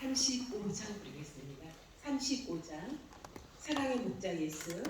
35장 부르겠습니다. 35장 사랑의 목자 예수.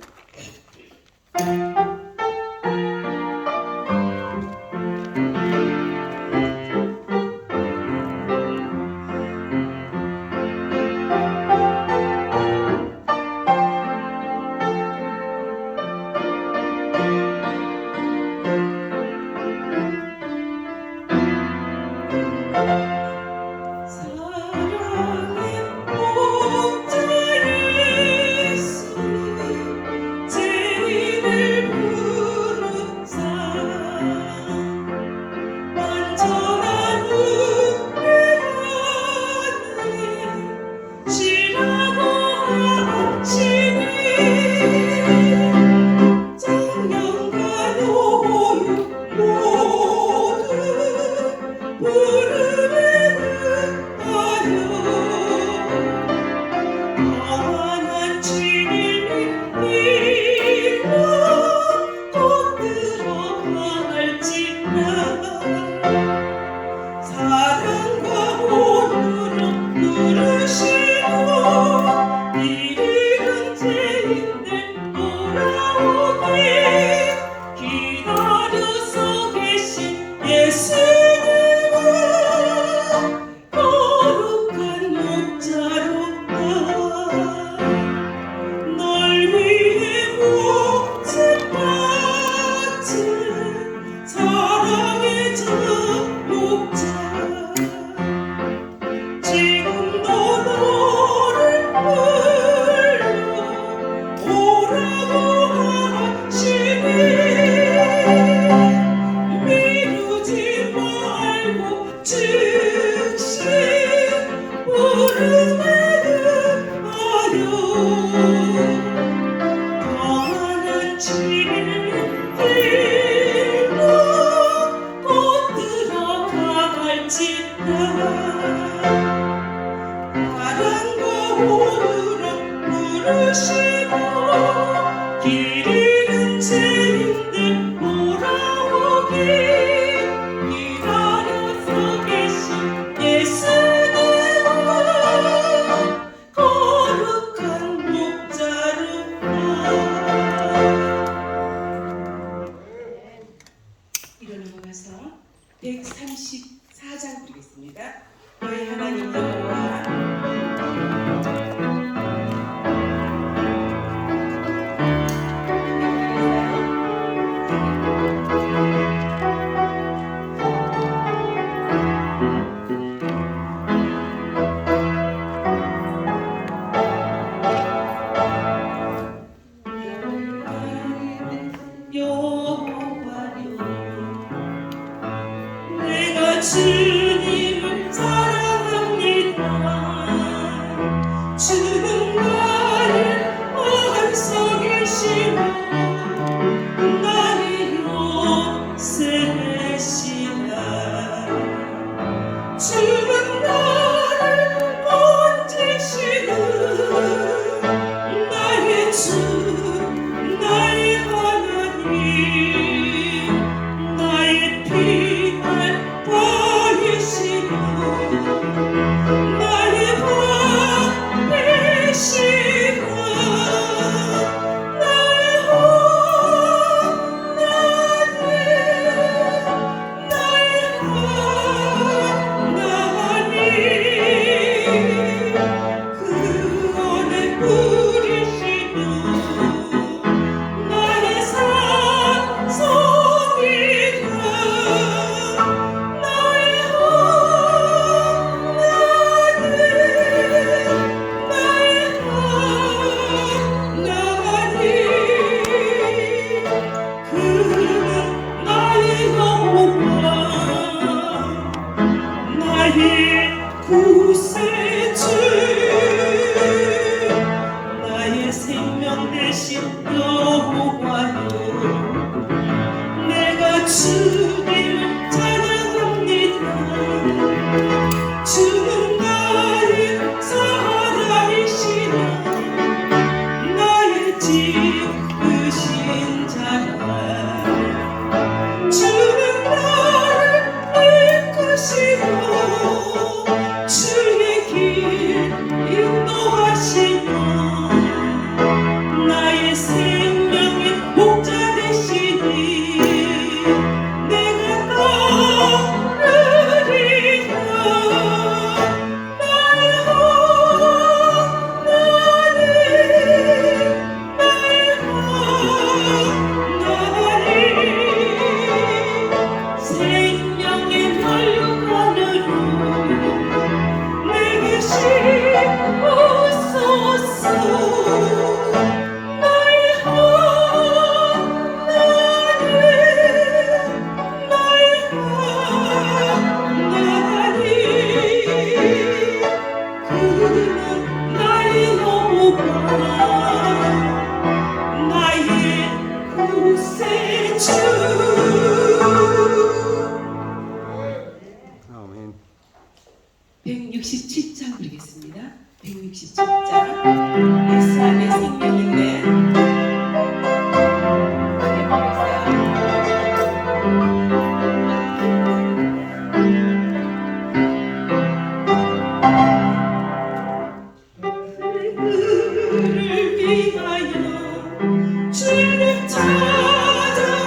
이러는 거라서 134장 부르겠습니다. 너희 하나님 주님을 사랑합니다. 주는 나의 안속이시며 나의 요새 되시라. 주는 나를 건지시는 나의 주 나의 하나님 나의 피할 나의 밥 되시라. 나의 하나님 그 안에 뿌리시며 나의 산성이라. 구세주 나의 생명 되신 여호와여 내가 주님을 찬양합니다. 주는 나의 살아이시라. 나의 지으신 자라. 주는 나를 이끄시고 주의 길 오소서 나의 하나님 나의 하나님 그는 나의 여호와 나의 구세주 아멘. 167장 부르겠습니다. 167장. 예수 안에 생명 있네. 크게 부르겠어요. 그를 위하여 주님 찾아오셨네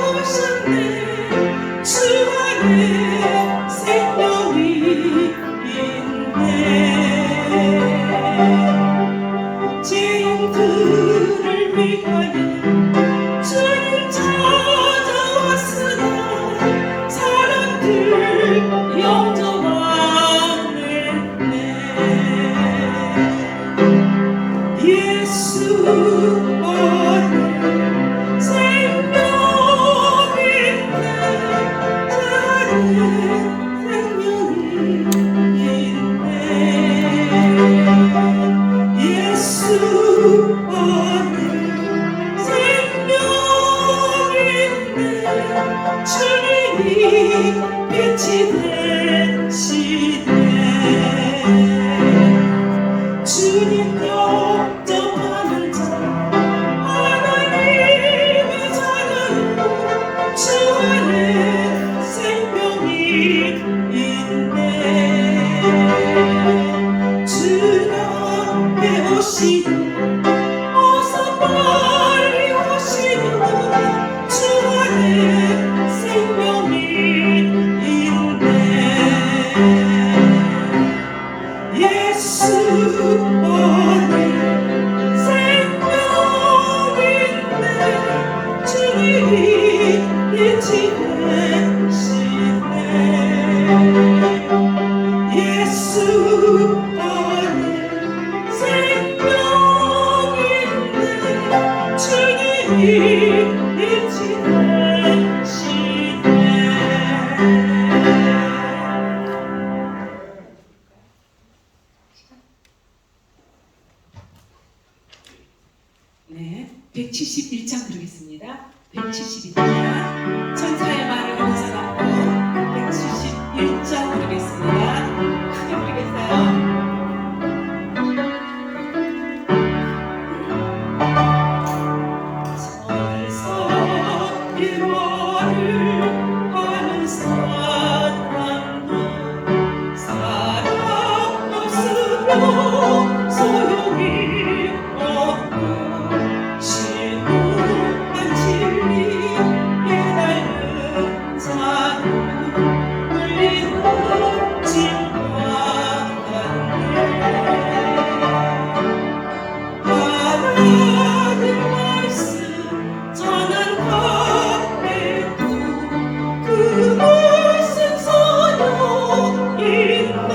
주 안에 생명이 있네 죄인들을 위하여 주님 찾아왔으나 사람들 영접하네 예수 안에 생명 있네 그 안에 생명이 있네 예수 안에 생명 있네 주님이 빛이 되시네 주님 영접하는 자 하나님의 자녀로 주 안에 생명이 있네 주가 배우시니 어서 빨리 오시며 주 안에 생명이 있네 예수 안에 생명 있네 주님이 빛이 되시네 예수 안에 생명 있네 주님이 빛이 되시네 네, 171장 부르겠습니다. 171장. 천사의 말을 감사받고 171장 부르겠습니다. 크게 부르겠어요. 천사의 말을 하는 사람도 사랑 없으면 소용이 없고 신우한 진리 깨달은 자는 울리는 진과 같네 하나님 말씀 전한 가에도 그 말씀 소용 있나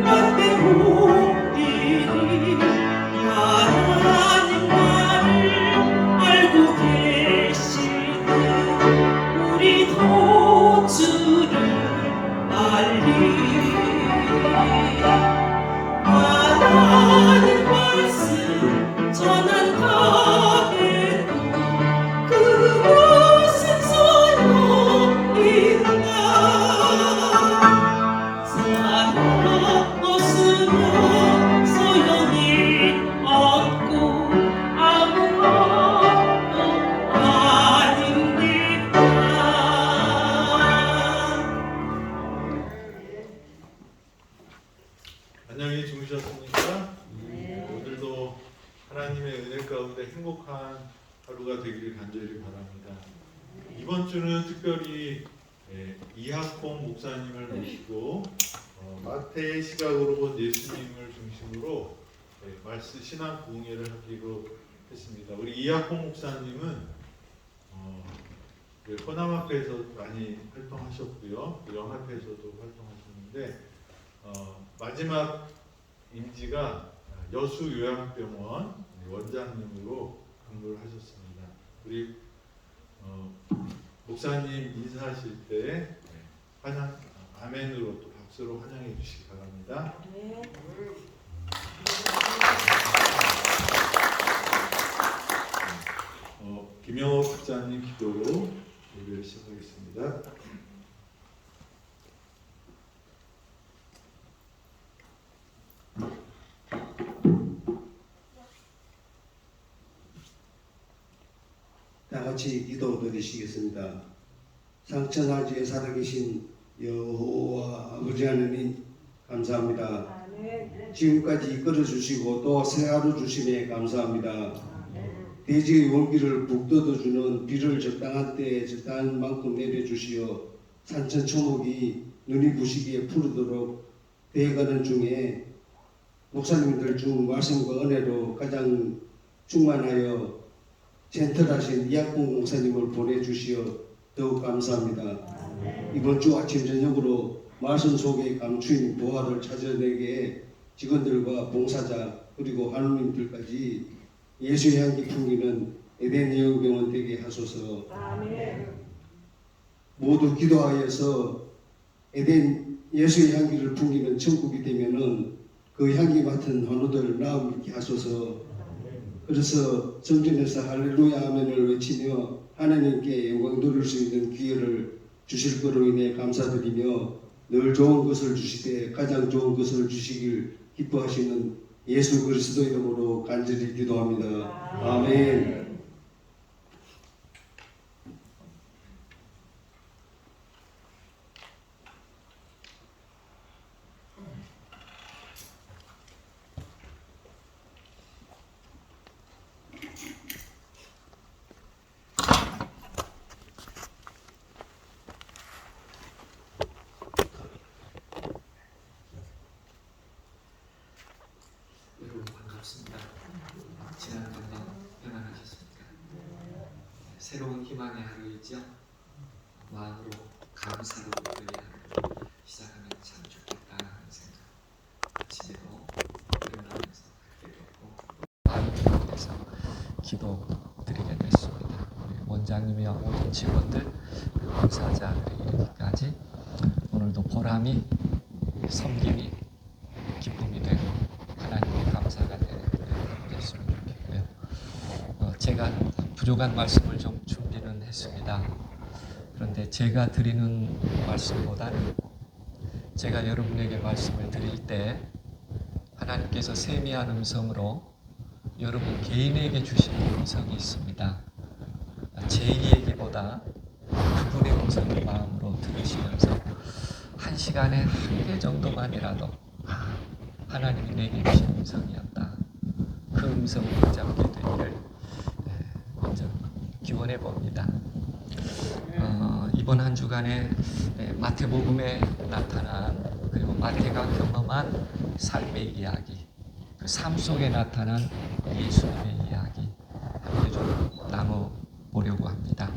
나때 모이니 하나님 나를 알고 계시는 우리도 주를 알리리 하나님 말씀 전한다 해도 그것은 소용있나 사랑 없으면 소용이 없고 아무것도 아닙니다. 안녕히 주무셨습니까? 오늘도 하나님의 은혜 가운데 행복한 하루가 되기를 간절히 바랍니다. 이번 주는 특별히 이학홍 목사님을 모시고 마태의 시각으로 본 예수님을 중심으로 말씀 신앙 공예를 하기로 했습니다. 우리 이학홍 목사님은 헌암학회에서 많이 활동하셨고요, 영학회에서도 활동하셨는데 마지막 임기가 여수요양병원 원장님으로 근무를 하셨습니다. 우리 목사님 인사하실 때 환영 아멘으로 또 박수로 환영해 주시기 바랍니다. 김영호 박사님 기도로 예배를 시작하겠습니다. 다 같이 기도 드리시겠습니다. 상천하지에 살아계신 여호와 아버지 하나님 감사합니다. 지금까지 이끌어 주시고 또 새 하루 주심에 감사합니다. 대지의 원기를 북돋워주는 비를 적당한 때에 적당한 만큼 내려주시어 산천초목이 눈이 부시기에 푸르도록 되어가는 중에 목사님들 중 말씀과 은혜로 가장 충만하여 젠틀하신 이학봉 목사님을 보내주시어 더욱 감사합니다. 이번 주 아침 저녁으로 말씀 속에 감추인 보화를 찾아내게 직원들과 봉사자 그리고 하느님들까지 예수의 향기 풍기는 에덴 예언병원 되게 하소서. 모두 기도하여서 에덴 예수의 향기를 풍기는 천국이 되면은 그 향기 맡은 헌우들 나음 있게 하소서. 그래서 성전에서 할렐루야 아멘을 외치며 하나님께 영광 돌릴 수 있는 기회를 주실 거로 인해 감사드리며 늘 좋은 것을 주시되 가장 좋은 것을 주시길 기뻐하시는 예수 그리스도 이름으로 간절히 기도합니다. 아멘. 여러분 반갑습니다. 지난 한 해 평안하셨습니까? 새로운 희망의 하루이죠. 마음으로 감사로 우리의 하루를 시작하면 참 좋겠다 하는 생각. 아침에도 일어나면서 하게 됐고 마음을 위해서 기도드리게 됐습니다. 우리 원장님이와 모든 직원들 그리고 봉사자들에게까지 오늘도 보람이 섬김이 기쁨이 되고 하나님께 감사가 되는 하루 됐으면 좋겠고요. 제가 부족한 말씀을 좀 준비는 했습니다. 그런데 제가 드리는 말씀보다는 제가 여러분에게 말씀을 드릴 때 하나님께서 세미한 음성으로 여러분 개인에게 주시는 음성이 있습니다. 제 얘기보다 그분의 음성을 마음으로 들으시면서 한 시간에 한 개 정도만이라도 하나님이 내게 주신 음성이었다. 그 음성을 붙잡게 되기를 먼저 기원해 봅니다. 이번 한 주간에 마태복음에 나타난 그리고 마태가 경험한 삶의 이야기, 그 삶 속에 나타난 예수님의 이야기 함께 좀 나눠보려고 합니다.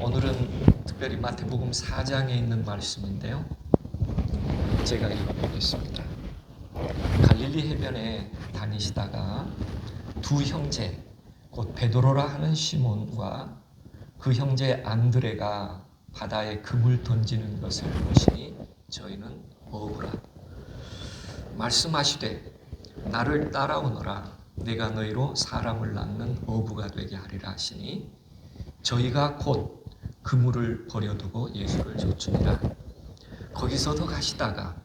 오늘은 특별히 마태복음 4장에 있는 말씀인데요. 제가 읽어보겠습니다. 갈릴리 해변에 다니시다가 두 형제, 곧 베드로라 하는 시몬과 그 형제 안드레가 바다에 금을 던지는 것을 보시니 저희는 어부라. 말씀하시되 나를 따라오너라. 내가 너희로 사람을 낳는 어부가 되게 하리라 하시니 저희가 곧 그물을 버려두고 예수를 좇으니라. 거기서도 가시다가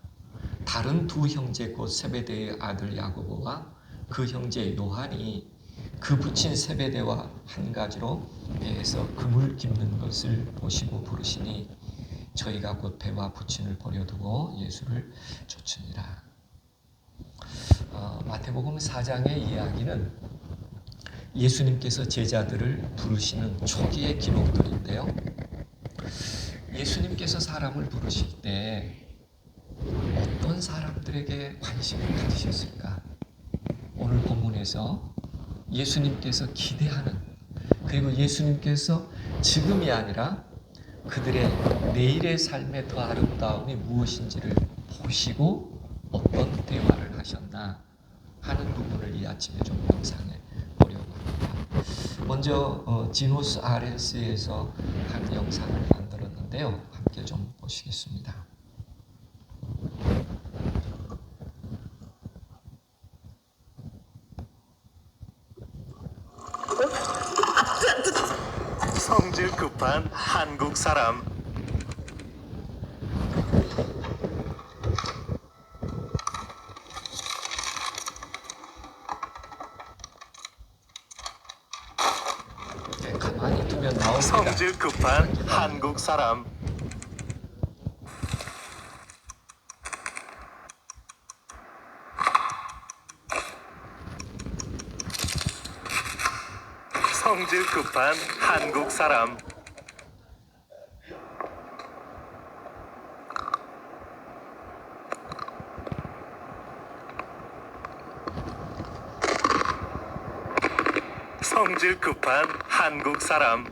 다른 두 형제 곧 세베대의 아들 야고보와 그 형제 요한이 그 붙인 세베대와 한 가지로 배에서 그물 깁는 것을 보시고 부르시니 저희가 곧 배와 부친을 버려두고 예수를 좇으니라. 마태복음 4장의 이야기는 예수님께서 제자들을 부르시는 초기의 기록들인데요. 예수님께서 사람을 부르실 때 어떤 사람들에게 관심을 가지셨을까? 오늘 본문에서 예수님께서 기대하는, 그리고 예수님께서 지금이 아니라 그들의 내일의 삶의 더 아름다움이 무엇인지를 보시고 어떤 대화를 하셨나 하는 부분을 이 아침에 좀 묵상해 보려고 합니다. 먼저 지노스 RS에서 한 영상을 만들었는데요. 함께 좀 보시겠습니다. 성질 급한 한국 사람. 가만히 두면 나옵니다. 성질 급한 한국 사람. 성질 급한 한국 사람. 성질 급한 한국 사람.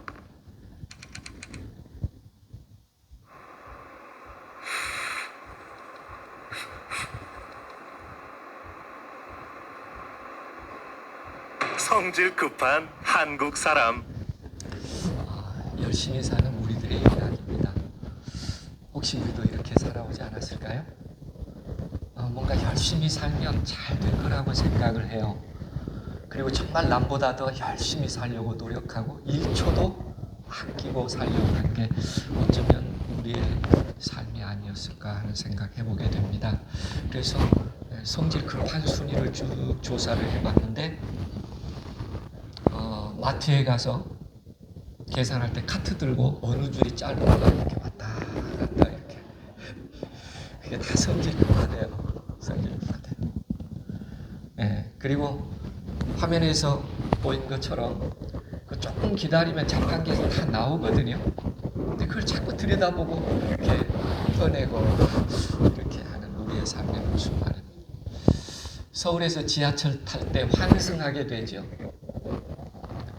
성질 급한 한국 사람. 열심히 사는 우리들의 이야기입니다. 혹시 우리도 이렇게 살아오지 않았을까요? 뭔가 열심히 살면 잘 될 거라고 생각을 해요. 그리고 정말 남보다 더 열심히 살려고 노력하고 1초도 아끼고 살려고 하는 게 어쩌면 우리의 삶이 아니었을까 하는 생각 해보게 됩니다. 그래서 성질 급한 순위를 쭉 조사를 해봤는데 마트에 가서 계산할 때 카트 들고 어느 줄이 짧은가 이렇게 왔다 갔다 이렇게, 그게 다 성질 급하대요. 성질 급하대요. 네, 그리고 화면에서 보인 것처럼 그 조금 기다리면 잠깐 계속 다 나오거든요. 근데 그걸 자꾸 들여다보고 이렇게 꺼내고 이렇게 하는 우리의 삶의 모습 말입니다. 서울에서 지하철 탈 때 환승하게 되죠.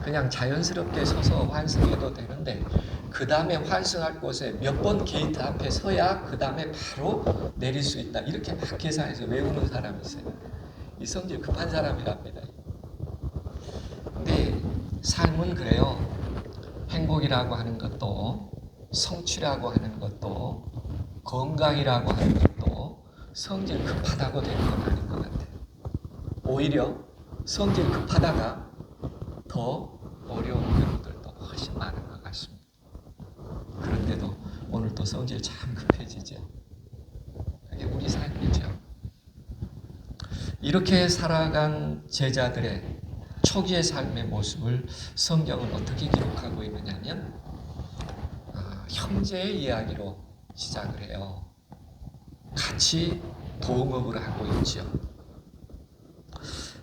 그냥 자연스럽게 서서 환승해도 되는데 그 다음에 환승할 곳에 몇 번 게이트 앞에 서야 그 다음에 바로 내릴 수 있다. 이렇게 막 계산해서 외우는 사람이 있어요. 이 성질 급한 사람이랍니다. 근데 삶은 그래요. 행복이라고 하는 것도, 성취라고 하는 것도, 건강이라고 하는 것도 성질 급하다고 되는 건 아닌 것 같아요. 오히려 성질 급하다가 더 어려운 경우들도 훨씬 많은 것 같습니다. 그런데도 오늘 또 성질 참 급해지죠. 그게 우리 삶이죠. 이렇게 살아간 제자들의 초기의 삶의 모습을 성경은 어떻게 기록하고 있느냐면 형제의 이야기로 시작을 해요. 같이 동업을 하고 있죠.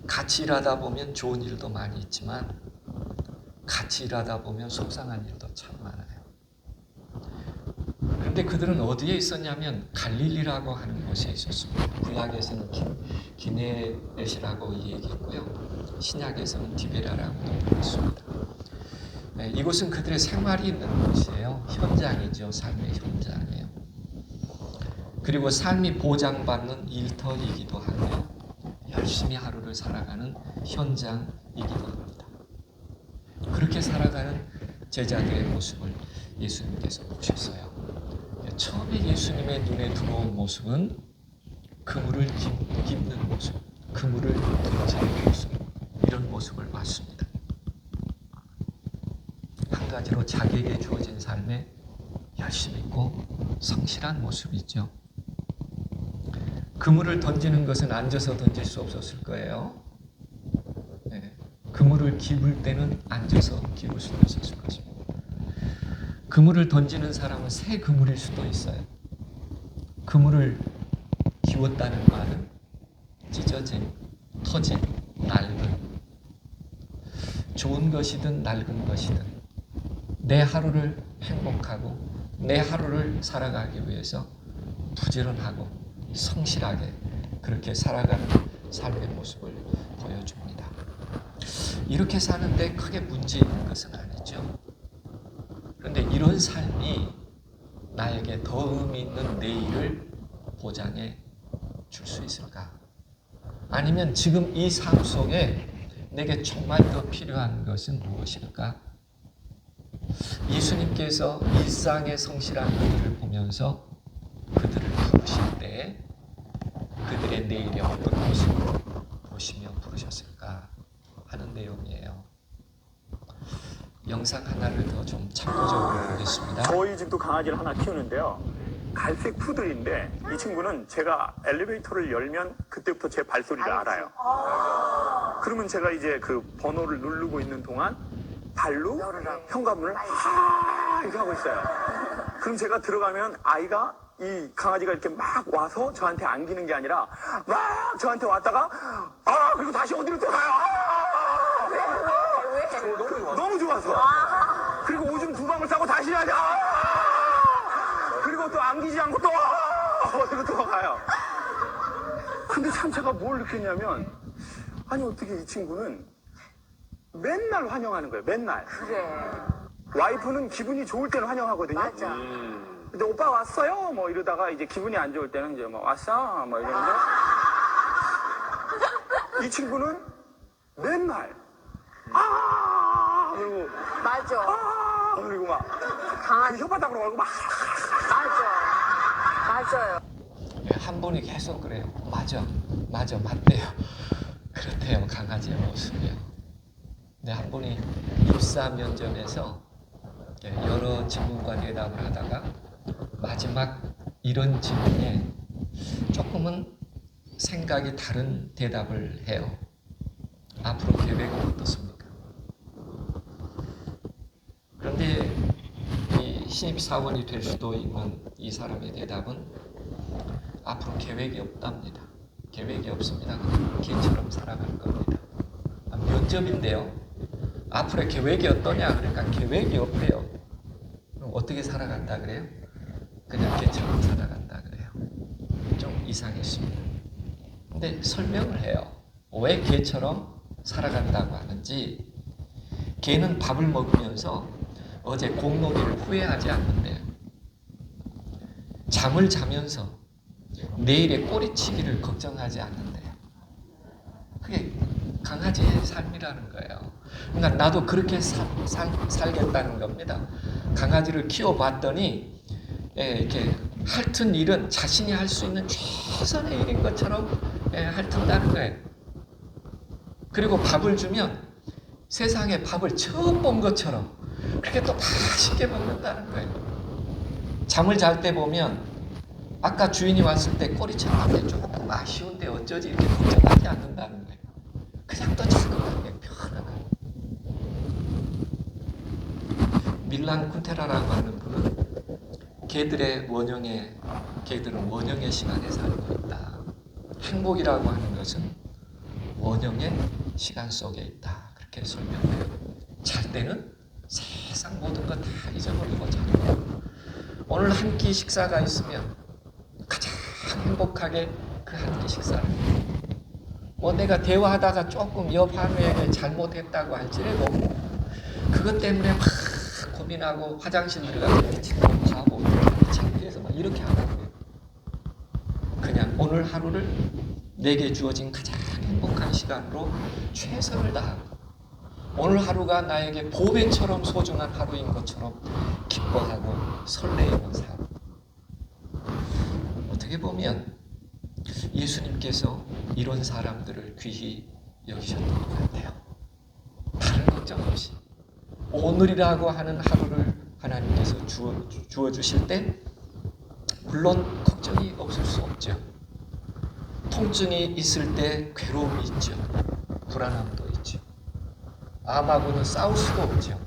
같이 일하다 보면 좋은 일도 많이 있지만 같이 일하다 보면 속상한 일도 참 많아요. 그런데 그들은 어디에 있었냐면 갈릴리라고 하는 곳에 있었습니다. 구약에서는 기네렛이라고 얘기했고요. 신약에서는 디베라라고도 불렀습니다. 네, 이곳은 그들의 생활이 있는 곳이에요. 현장이죠. 삶의 현장이에요. 그리고 삶이 보장받는 일터이기도 하고요. 열심히 하루를 살아가는 현장이기도 합니다. 그렇게 살아가는 제자들의 모습을 예수님께서 보셨어요. 처음에 예수님의 눈에 들어온 모습은 그물을 깁는 모습, 그물을 던지는 모습, 이런 모습을 봤습니다. 한 가지로 자기에게 주어진 삶에 열심 있고 성실한 모습이죠. 그물을 던지는 것은 앉아서 던질 수 없었을 거예요. 네. 그물을 깁을 때는 앉아서 깁을 수도 있었을 것입니다. 그물을 던지는 사람은 새 그물일 수도 있어요. 그물을 기웠다는 말은 찢어진, 터진, 낡은, 좋은 것이든 낡은 것이든 내 하루를 행복하고 내 하루를 살아가기 위해서 부지런하고 성실하게 그렇게 살아가는 삶의 모습을 보여줍니다. 이렇게 사는데 크게 문제 있는 것은 아니죠. 그런데 이런 삶이 나에게 더 의미 있는 내일을 보장해 줄 수 있을까? 아니면 지금 이 삶 속에 내게 정말 더 필요한 것은 무엇일까? 예수님께서 일상의 성실한 그들을 보면서 그들을 부르실 때 그들의 내일이 어떤 모습을 보시며 부르셨을까 하는 내용이에요. 영상 하나를 더 좀 참고적으로 보겠습니다. 저희 집도 강아지를 하나 키우는데요. 갈색 푸들인데 이 친구는 제가 엘리베이터를 열면 그때부터 제 발소리를 알아요. 그러면 제가 이제 그 번호를 누르고 있는 동안 발로 현관문을 이렇게 하고 있어요. 그럼 제가 들어가면 아이가 이 강아지가 이렇게 막 와서 저한테 안기는 게 아니라 막 저한테 왔다가 그리고 다시 어디로 또 가요. 너무 좋아서. 그리고 오줌 2방울 싸고 다시 해야 돼. 그리고 또 안기지 않고 또 어디로 또 가요. 근데 참 제가 뭘 느꼈냐면 아니 어떻게 이 친구는 맨날 환영하는 거예요. 맨날. 그래. 와이프는 기분이 좋을 때는 환영하거든요. 맞아. 근데 오빠 왔어요? 뭐 이러다가 이제 기분이 안 좋을 때는 이제 뭐 왔어? 뭐 이러는데 이 친구는 맨날 그리고 맞아. 그리고 막 강아지. 혓바닥으로 걸고 막 맞아요. 한 분이 계속 그래요. 맞아, 맞대요. 그렇대요, 강아지의 모습이요. 근데 한 분이 입사 면접에서 여러 질문과 대답을 하다가 마지막 이런 질문에 조금은 생각이 다른 대답을 해요. 앞으로 계획은 어떻습니까? 그런데 이 신입사원이 될 수도 있는 이 사람의 대답은 앞으로 계획이 없답니다. 계획이 없습니다. 그냥 개처럼 살아갈 겁니다. 면접인데요. 앞으로 계획이 어떠냐? 그러니까 계획이 없대요. 그럼 어떻게 살아간다 그래요? 그냥 개처럼 살아간다 그래요. 좀 이상했습니다. 근데 설명을 해요. 왜 개처럼 살아간다고 하는지. 개는 밥을 먹으면서 어제 공놀이를 후회하지 않는데요. 잠을 자면서 내일의 꼬리치기를 걱정하지 않는데요. 그게 강아지의 삶이라는 거예요. 그러니까 나도 그렇게 살겠다는 겁니다. 강아지를 키워봤더니 이렇게 핥은 일은 자신이 할 수 있는 최선의 일인 것처럼 핥는다는 거예요. 그리고 밥을 주면 세상에 밥을 처음 본 것처럼 그렇게 또 맛있게 먹는다는 거예요. 잠을 잘 때 보면 아까 주인이 왔을 때 꼬리처럼 조금 아쉬운데 어쩌지 이렇게 걱정하지 않는다는 거예요. 그냥 또 자그마하게 편안하게. 밀란 쿤테라라고 하는 분은 개들은 원형의 시간에 살고 있다. 행복이라고 하는 것은 원형의 시간 속에 있다. 그렇게 설명해요. 잘 때는 세상 모든 것 다 잊어버리고 자요. 오늘 한 끼 식사가 있으면 가장 행복하게 그 한 끼 식사를 해요. 뭐 내가 대화하다가 조금 옆 한우에게 잘못했다고 할지라도 그것 때문에 막 고민하고 화장실 들어가서 미친놈 바보 창피해서 막 이렇게 하는 거예요. 오늘 하루를 내게 주어진 가장 행복한 시간으로 최선을 다하고 오늘 하루가 나에게 보배처럼 소중한 하루인 것처럼 기뻐하고 설레이는 삶. 어떻게 보면 예수님께서 이런 사람들을 귀히 여기셨던 것 같아요. 다른 걱정 없이 오늘이라고 하는 하루를 하나님께서 주어주실 때 물론 걱정이 없을 수 없죠. 통증이 있을 때 괴로움이 있죠. 불안함도 있죠. 암하고는 싸울 수가 없죠.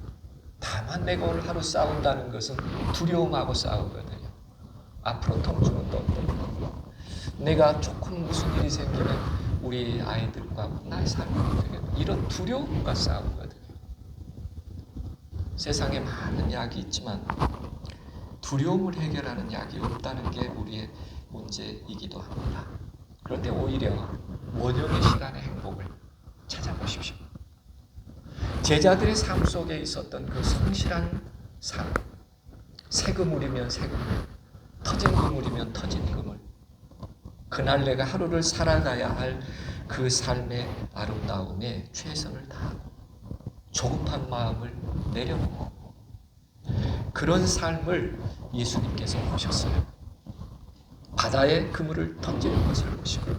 다만 내가 오늘 하루 싸운다는 것은 두려움하고 싸우거든요. 앞으로 통증은 또 어떤 거고 내가 조금 무슨 일이 생기면 우리 아이들과 나의 삶이 어떻게 이런 두려움과 싸우거든요. 세상에 많은 약이 있지만 두려움을 해결하는 약이 없다는 게 우리의 문제이기도 합니다. 그런데 오히려 원형의 시간의 행복을 찾아보십시오. 제자들의 삶 속에 있었던 그 성실한 삶, 새 그물이면 새 그물, 터진 그물이면 터진 그물, 그날 내가 하루를 살아가야 할 그 삶의 아름다움에 최선을 다하고 조급한 마음을 내려놓고 그런 삶을 예수님께서 보셨어요. 바다에 그물을 던지는 것을 보시고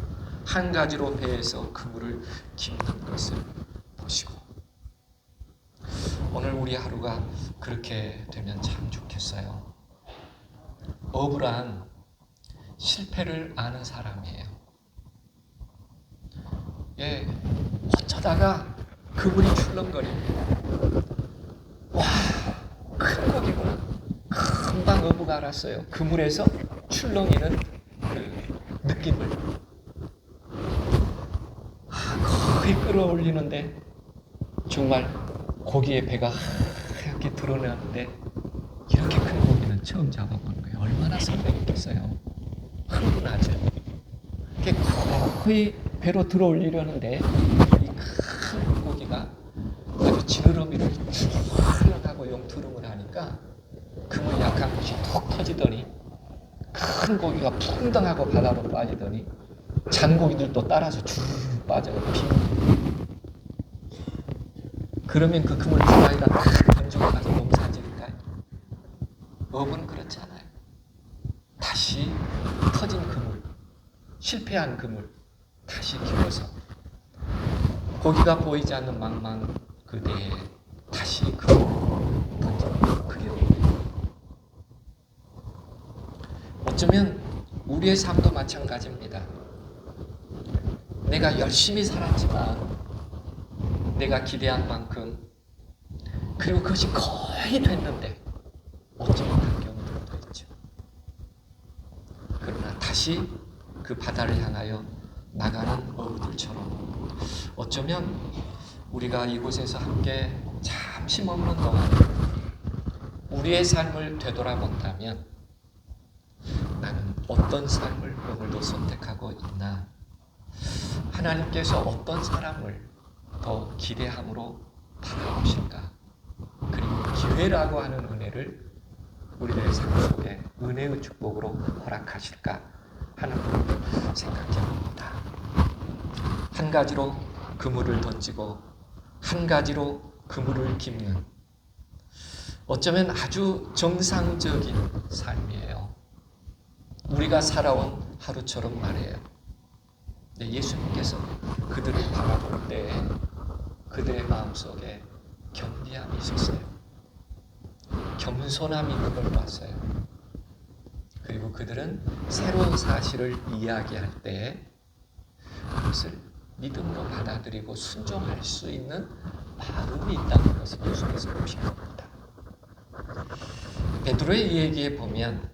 한 가지로 배에서 그물을 깁는 것을 보시고 오늘 우리 하루가 그렇게 되면 참 좋겠어요. 어불한 실패를 아는 사람이에요. 예, 어쩌다가 그물이 출렁거립니다. 와, 큰 고기구나. 금방 어부가 알았어요. 그물에서 출렁이는 그 느낌을. 거의 끌어올리는데 정말 고기의 배가 하얗게 드러나는데 이렇게 큰 고기는 처음 잡아보는 거예요. 얼마나 설레겠어요. 흥분하죠. 거의 배로 들어올리려는데 이 큰 물고기가 아주 지느러미를 훌렁하고 용투름을 하니까 그물 약한 곳이 툭 터지더니 큰 고기가 풍덩하고 바다로 빠지더니 잔고기들도 따라서 쭉 빠져요. 그러면 그 그물 주머니가 탁 던지고 가서 농사지을까요? 어부는 그렇지 않아요. 다시 터진 그물, 실패한 그물 다시 기워서 고기가 보이지 않는 망망 그대에 다시 그물 던지는 그게 어쩌면 우리의 삶도 마찬가지입니다. 내가 열심히 살았지만 내가 기대한 만큼 그리고 그것이 거의 됐는데 얻지 못한 경우들도 있죠. 그러나 다시 그 바다를 향하여 나가는 어부들처럼 어쩌면 우리가 이곳에서 함께 잠시 머무는 동안 우리의 삶을 되돌아본다면 나는 어떤 삶을 오늘도 선택하고 있나? 하나님께서 어떤 사람을 더 기대함으로 바라보실까? 그리고 기회라고 하는 은혜를 우리들의 삶 속에 은혜의 축복으로 허락하실까 하는 부분을 생각해 봅니다. 한 가지로 그물을 던지고 한 가지로 그물을 깁는 어쩌면 아주 정상적인 삶이에요. 우리가 살아온 하루처럼 말이에요. 근데 예수님께서 그들을 바라볼 때 그들의 마음속에 겸비함이 있었어요. 겸손함이 있는 걸 봤어요. 그리고 그들은 새로운 사실을 이야기할 때 그것을 믿음으로 받아들이고 순종할 수 있는 마음이 있다는 것을 예수께서 보신 겁니다. 베드로의 이 얘기에 보면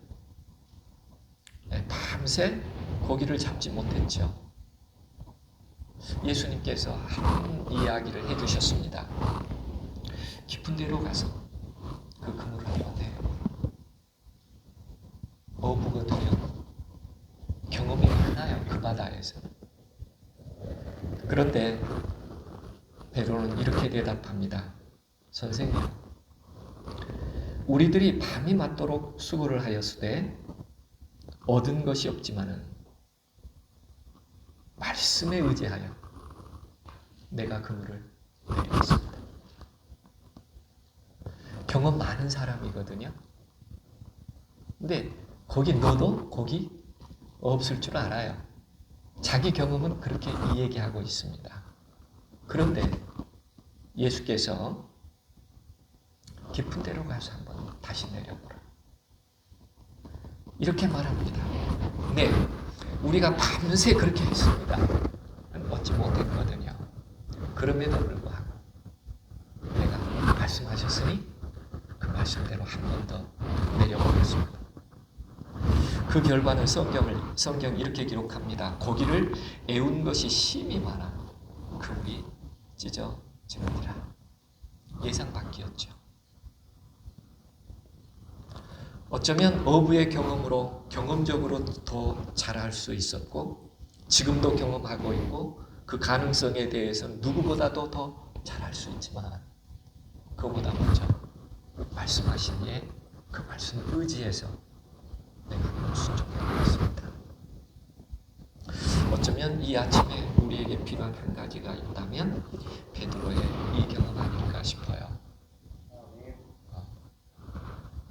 밤새 고기를 잡지 못했죠. 예수님께서 한 이야기를 해주셨습니다. 깊은 데로 가서 그 그물을 한번 내요. 어부거든요. 경험이 많아요. 그 바다에서. 그런데 베드로는 이렇게 대답합니다. 선생님, 우리들이 밤이 맞도록 수고를 하였으되 얻은 것이 없지만은 말씀에 의지하여 내가 그물을 내리겠습니다. 경험 많은 사람이거든요. 근데 거기 넣어도 거기 없을 줄 알아요. 자기 경험은 그렇게 이야기하고 있습니다. 그런데 예수께서 깊은 데로 가서 한번 다시 내려보라. 이렇게 말합니다. 네, 우리가 밤새 그렇게 했습니다. 얻지 못했거든요. 그럼에도 불구하고 내가 말씀하셨으니 그 말씀대로 한 번 더 내려보겠습니다. 그 결과는 성경 이렇게 기록합니다. 고기를 애운 것이 심히 많아 그물이 찢어지느니라. 예상 밖이었죠. 어쩌면 어부의 경험으로 경험적으로 더 잘할 수 있었고 지금도 경험하고 있고 그 가능성에 대해서는 누구보다도 더 잘할 수 있지만 그보다 먼저 말씀하시기에 그 말씀을 의지해서 내가 순종하고 있습니다. 어쩌면 이 아침에 우리에게 필요한 한 가지가 있다면 베드로의 이 경험 아닐까 싶어요.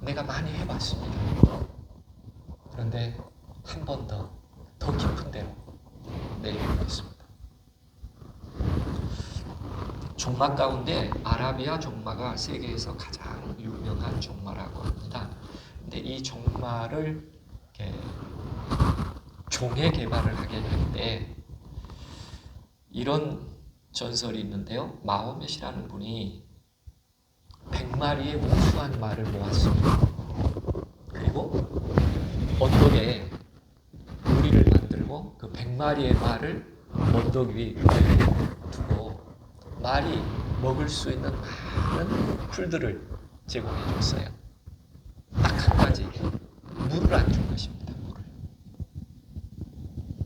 내가 많이 해봤습니다. 그런데 한 번 더 깊은 데로 내려보겠습니다. 종마 가운데 아라비아 종마가 세계에서 가장 유명한 종마라고 합니다. 근데 이 종마를 종에 개발을 하게 될 때 이런 전설이 있는데요. 마호멧이라는 분이 100마리의 우수한 말을 모았습니다. 그리고 언덕에 우리를 만들고 그 100마리의 말을 언덕 위에 두고 말이 먹을 수 있는 많은 풀들을 제공해 줬어요. 딱 한 가지, 물을 안 준 것입니다. 물을.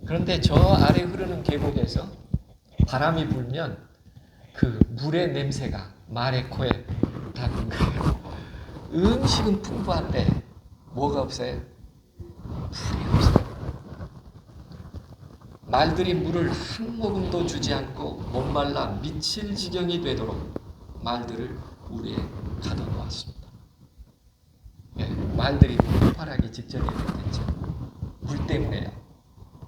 그런데 저 아래 흐르는 계곡에서 바람이 불면 그 물의 냄새가 말의 코에 닿는 거예요. 음식은 풍부한데 뭐가 없어요? 물이 없어요. 말들이 물을 한 모금도 주지 않고 목말라 미칠 지경이 되도록 말들을 우리에 가둬놓았습니다. 예, 말들이 폭발하기 직전이 됐겠죠. 물 때문에요.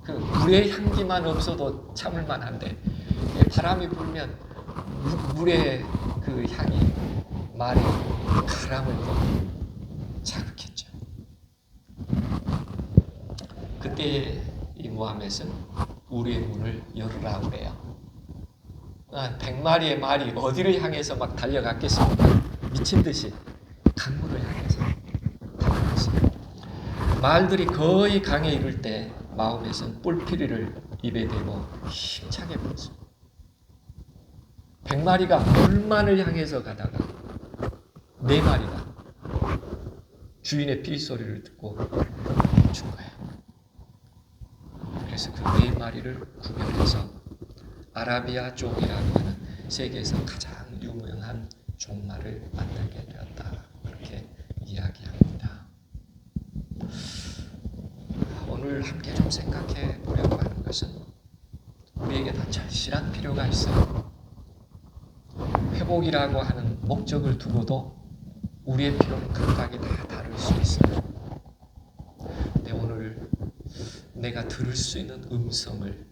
그 물의 향기만 없어도 참을 만한데 예, 바람이 불면 물의 그 향이 말의 가람을 또 자극했죠. 그때 이 무하멧은 우리의 문을 열으라 그래요. 100마리의 말이 어디를 향해서 막 달려갔겠습니까? 미친 듯이 강물을 향해서 달려갔어요. 말들이 거의 강에 이를 때 마호멧은 뿔피리를 입에 대고 힘차게 불었습니다. 100마리가 물만을 향해서 가다가 4마리가 주인의 피소리를 듣고 멈춘 거예요. 그래서 그 4마리를 구별해서 아라비아 종이라고 하는 세계에서 가장 유명한 종마를 만들게 되었다. 그렇게 이야기합니다. 오늘 함께 좀 생각해 보려고 하는 것은 우리에게 다 절실한 필요가 있어요. 회복이라고 하는 목적을 두고도 우리의 필요는 각각이 다 다를 수 있어요. 근데 오늘 내가 들을 수 있는 음성을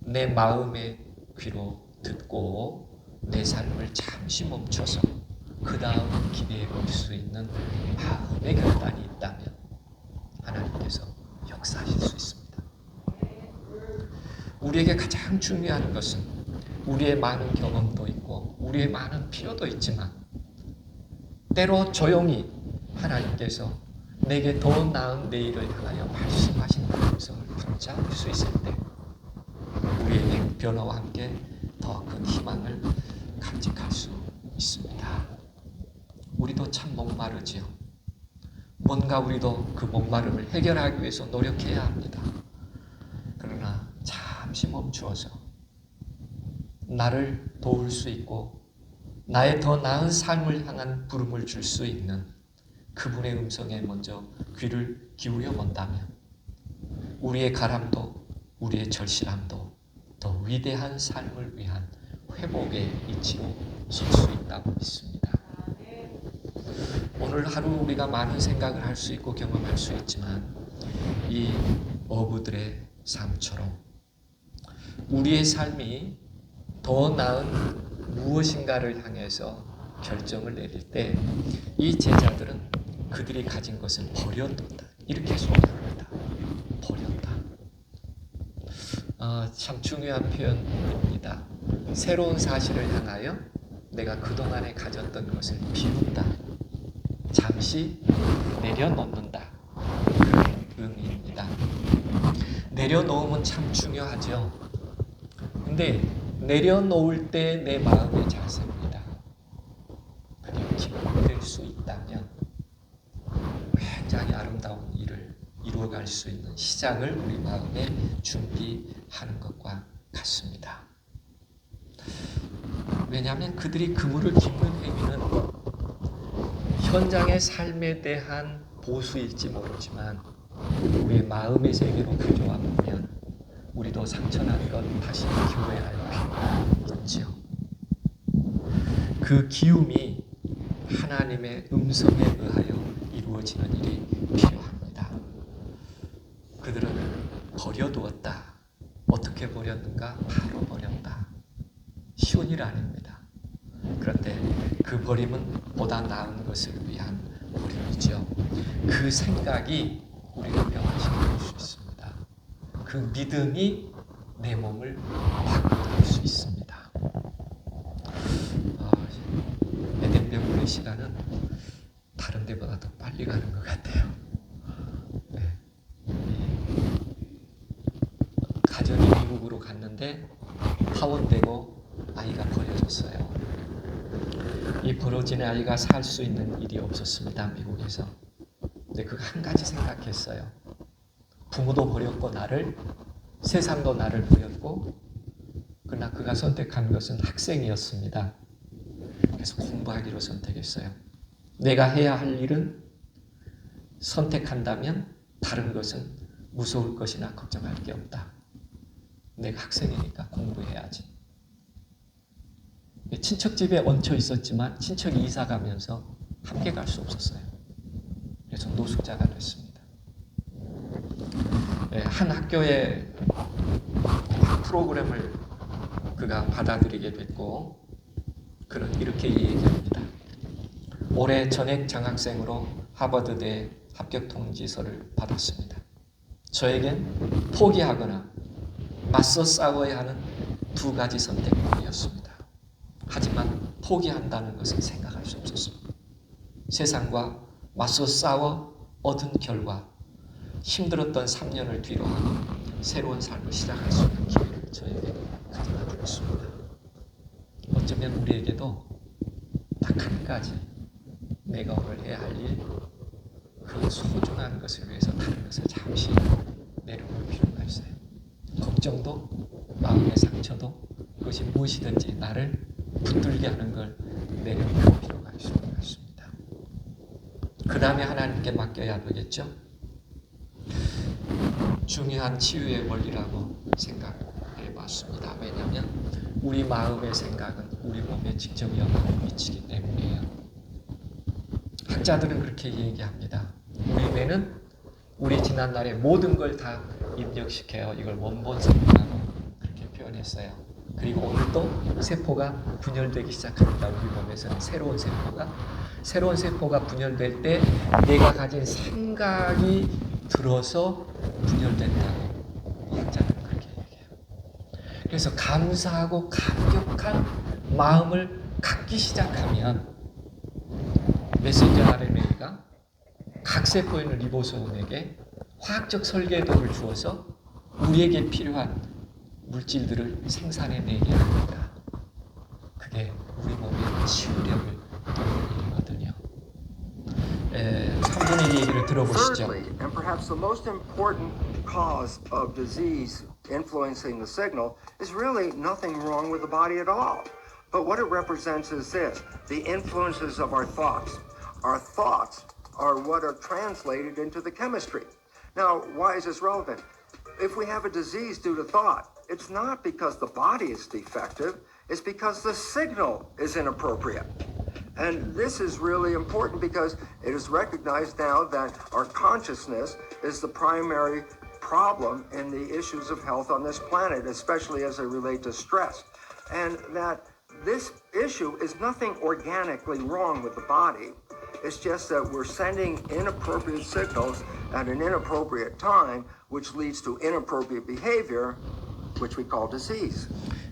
내 마음의 귀로 듣고 내 삶을 잠시 멈춰서 그 다음 기대해 볼 수 있는 마음의 결단이 있다면 하나님께서 역사하실 수 있습니다. 우리에게 가장 중요한 것은 우리의 많은 경험도 있고 우리의 많은 필요도 있지만 때로 조용히 하나님께서 내게 더 나은 내일을 향하여 말씀하신 그 음성을 붙잡을 수 있을 때 우리에게 변화와 함께 더 큰 희망을 간직할 수 있습니다. 우리도 참 목마르지요. 뭔가 우리도 그 목마름을 해결하기 위해서 노력해야 합니다. 그러나 잠시 멈추어서 나를 도울 수 있고 나의 더 나은 삶을 향한 부름을 줄 수 있는 그분의 음성에 먼저 귀를 기울여 본다면 우리의 가람도 우리의 절실함도 위대한 삶을 위한 회복의 이치로 설 수 있다고 믿습니다. 오늘 하루 우리가 많은 생각을 할 수 있고 경험할 수 있지만 이 어부들의 삶처럼 우리의 삶이 더 나은 무엇인가를 향해서 결정을 내릴 때 이 제자들은 그들이 가진 것을 버려뒀다. 이렇게 소개합니다. 버렸다. 참 중요한 표현입니다. 새로운 사실을 향하여 내가 그동안에 가졌던 것을 비운다. 잠시 내려놓는다. 그런 의미입니다. 내려놓으면 참 중요하죠. 근데 내려놓을 때 내 마음의 자세입니다. 그게 기록될 수 있다면 굉장히 아름다운 일을 이루어갈 수 있는 시작을 우리 마음에 준비하는 것과 같습니다. 왜냐하면 그들이 그물을 깁는 행위는 현장의 삶에 대한 보수일지 모르지만 우리의 마음의 세계로 가져와 보면 우리도 상처난 것 다시 기회할 필요가 있죠. 그 기움이 하나님의 음성에 의하여 이루어지는 일이 필요합니다. 그들은 버려두었다. 어떻게 버렸는가? 바로 버렸다. 쉬운 일 아닙니다. 그런데 그 버림은 보다 나은 것을 위한 버림이죠. 그 생각이 우리를 변화시킬 수 있습니다. 그 믿음이 내 몸을 바꿔줄 수 있습니다. 에덴 병원의 시간은 다른 데보다 더 빨리 가는 것 같아요. 네. 가정이 미국으로 갔는데 파혼되고 아이가 버려졌어요. 이 벌어진 아이가 살 수 있는 일이 없었습니다. 미국에서. 근데 그가 한 가지 생각했어요. 부모도 버렸고 나를, 세상도 나를 버렸고, 그러나 그가 선택한 것은 학생이었습니다. 그래서 공부하기로 선택했어요. 내가 해야 할 일은 선택한다면 다른 것은 무서울 것이나 걱정할 게 없다. 내가 학생이니까 공부해야지. 친척 집에 얹혀 있었지만 친척이 이사 가면서 함께 갈 수 없었어요. 그래서 노숙자가 됐습니다. 한 학교의 프로그램을 그가 받아들이게 됐고 그는 이렇게 얘기합니다. 올해 전액 장학생으로 하버드대 합격 통지서를 받았습니다. 저에겐 포기하거나 맞서 싸워야 하는 두 가지 선택뿐이었습니다. 하지만 포기한다는 것은 생각할 수 없었습니다. 세상과 맞서 싸워 얻은 결과 힘들었던 3년을 뒤로하고 새로운 삶을 시작할 수 있는 기회를 저에게 가져다 주었습니다. 어쩌면 우리에게도 딱 한 가지 내가 오늘 해야 할 일, 그 소중한 것을 위해서 다른 것을 잠시 내려놓을 필요가 있어요. 걱정도 마음의 상처도 그것이 무엇이든지 나를 붙들게 하는 걸 내려놓을 필요가 있을 것 같습니다. 그 다음에 하나님께 맡겨야 되겠죠. 중요한 치유의 원리라고 생각해 봤습니다. 왜냐하면 우리 마음의 생각은 우리 몸에 직접 영향을 미치기 때문이에요. 학자들은 그렇게 얘기합니다. 우리 뇌는 우리 지난날의 모든 걸 다 입력시켜요. 이걸 원본성이라고 그렇게 표현했어요. 그리고 오늘 또 세포가 분열되기 시작합니다. 우리 몸에서는 새로운 세포가 분열될 때 내가 가진 생각이 들어서 분열된다고 학자들은 그렇게 얘기해요. 그래서 감사하고 감격한 마음을 갖기 시작하면 메신저 RNA가 각 세포에 있는 리보솜에게 화학적 설계도를 주어서 우리에게 필요한 물질들을 생산해내게 합니다. 그게 우리 몸의 치유력을 돕는 일이거든요. 3분의 2 얘기를 들어보시죠. Thirdly, and perhaps the most important cause of disease influencing the signal is really nothing wrong with the body at all. But what it represents is this, the influences of our thoughts. Our thoughts are what are translated into the chemistry. Now, why is this relevant? If we have a disease due to thought, it's not because the body is defective, it's because the signal is inappropriate. And this is really important because it is recognized now that our consciousness is the primary problem in the issues of health on this planet, especially as they relate to stress. And that this issue is nothing organically wrong with the body. It's just that we're sending inappropriate signals at an inappropriate time, which leads to inappropriate behavior, which we call disease.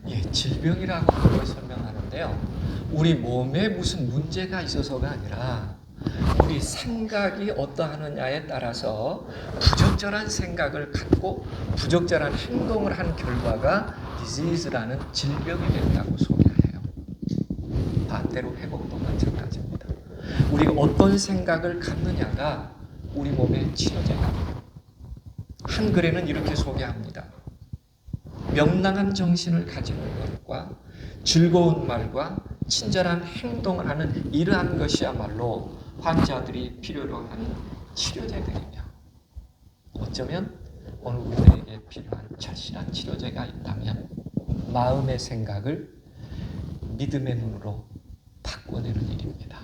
예, 질병이라고 하는 걸 설명하는데요. 우리 몸에 무슨 문제가 있어서가 아니라 우리 생각이 어떠하느냐에 따라서 부적절한 생각을 갖고 부적절한 행동을 한 결과가 disease라는 질병이 된다고 소개해요. 반대로 회복도 마찬가지입니다. 우리가 어떤 생각을 갖느냐가 우리 몸의 치료제가 돼요. 한글에는 이렇게 소개합니다. 명랑한 정신을 가지는 것과 즐거운 말과 친절한 행동을 하는 이러한 것이야말로 환자들이 필요로 하는 치료제들이며 어쩌면 오늘 우리들에게 필요한 절실한 치료제가 있다면 마음의 생각을 믿음의 눈으로 바꿔내는 일입니다.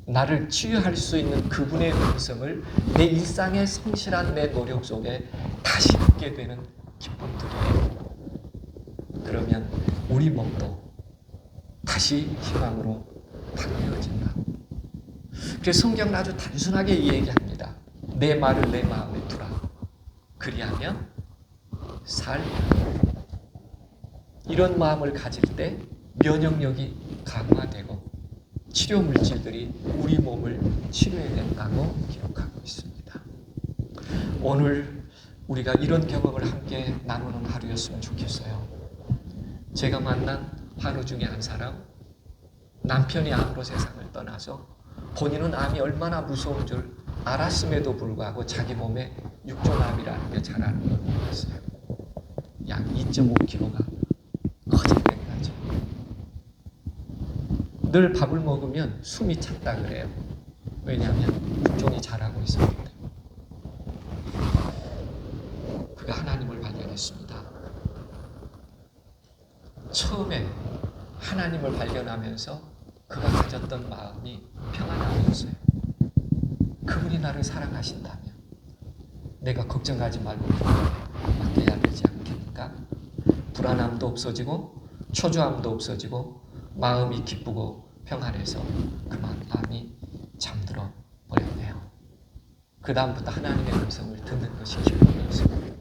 나를 치유할 수 있는 그분의 음성을 내 일상의 성실한 내 노력 속에 다시 듣게 되는 기쁨들이에요. 그러면 우리 몸도 다시 희망으로 바뀌어진다. 그래서 성경은 아주 단순하게 이 얘기합니다. 내 말을 내 마음에 두라. 그리하면 살리라. 이런 마음을 가질 때 면역력이 강화되고 치료 물질들이 우리 몸을 치료해낸다고 기록하고 있습니다. 오늘 우리가 이런 경험을 함께 나누는 하루였으면 좋겠어요. 제가 만난 환우 중에 한 사람, 남편이 암으로 세상을 떠나서 본인은 암이 얼마나 무서운 줄 알았음에도 불구하고 자기 몸에 육종암이라는 게 잘 아는 걸 몰랐어요. 약 2.5kg가 거짓된 거죠. 늘 밥을 먹으면 숨이 찼다 그래요. 왜냐하면 육종이 자라고 있었기 때문에. 그가 하나님을 발견했습니다. 처음에 하나님을 발견하면서 그가 가졌던 마음이 평안함이었어요. 그분이 나를 사랑하신다면 내가 걱정하지 말고 맡겨야 되지 않겠는가? 불안함도 없어지고 초조함도 없어지고 마음이 기쁘고 평안해서 그만 마음이 잠들어 버렸네요. 그 다음부터 하나님의 음성을 듣는 것이 기쁨이었습니다.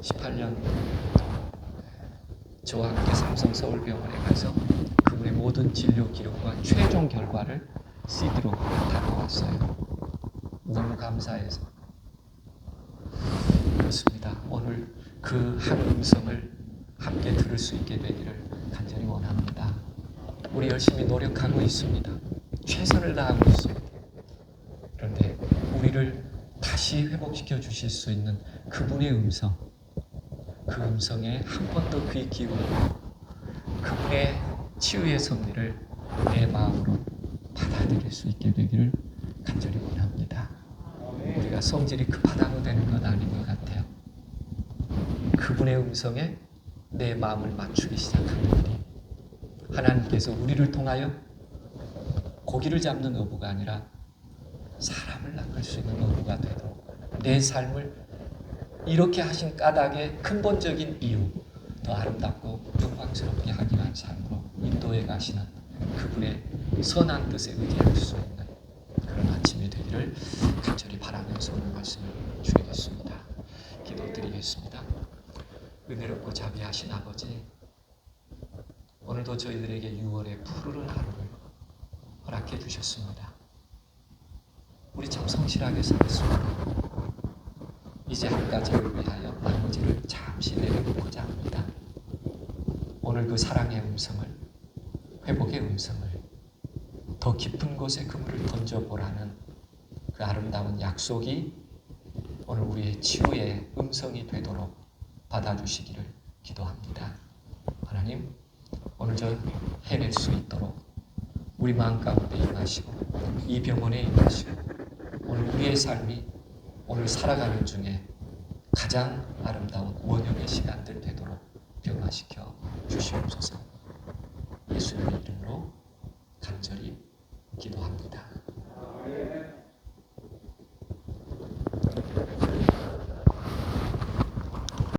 18년 저와 함께 삼성 서울병원에 가서 그분의 모든 진료 기록과 최종 결과를 CD로 다뤄왔어요. 너무 감사해서. 그렇습니다. 오늘 그 한 음성을 함께 들을 수 있게 되기를 간절히 원합니다. 우리 열심히 노력하고 있습니다. 최선을 다하고 있습니다. 그런데 우리를 다시 회복시켜 주실 수 있는 그분의 음성, 그 음성에 한 번 더 귀 기울이고 그분의 치유의 섭리를 내 마음으로 받아들일 수 있게 되기를 간절히 원합니다. 우리가 성질이 급하다고 되는 건 아닌 것 같아요. 그분의 음성에 내 마음을 맞추기 시작하는 일이 하나님께서 우리를 통하여 고기를 잡는 어부가 아니라 사람을 낚을 수 있는 어부가 되도록 내 삶을 이렇게 하신 까닭의 근본적인 이유, 더 아름답고 영광스럽게 하기 위한 삶으로 인도해 가시는 그분의 선한 뜻에 의지할 수 있는 그런 아침이 되기를 간절히 바라면서 오늘 말씀을 드리겠습니다. 기도드리겠습니다. 은혜롭고 자비하신 아버지, 오늘도 저희들에게 6월의 푸르른 하루를 허락해 주셨습니다. 우리 참 성실하게 살았습니다. 이제 한 가지를 위하여 나머지를 잠시 내려놓고자 합니다. 오늘 그 사랑의 음성을, 회복의 음성을, 더 깊은 곳에 그물을 던져보라는 그 아름다운 약속이 오늘 우리의 치유의 음성이 되도록 받아주시기를 기도합니다. 하나님, 오늘 저 해낼 수 있도록 우리 마음 가운데 임하시고 이 병원에 임하시고 오늘 우리의 삶이 오늘 살아가는 중에 가장 아름다운 원형의 시간들 되도록 변화시켜 주시옵소서. 예수님의 이름으로 간절히 기도합니다.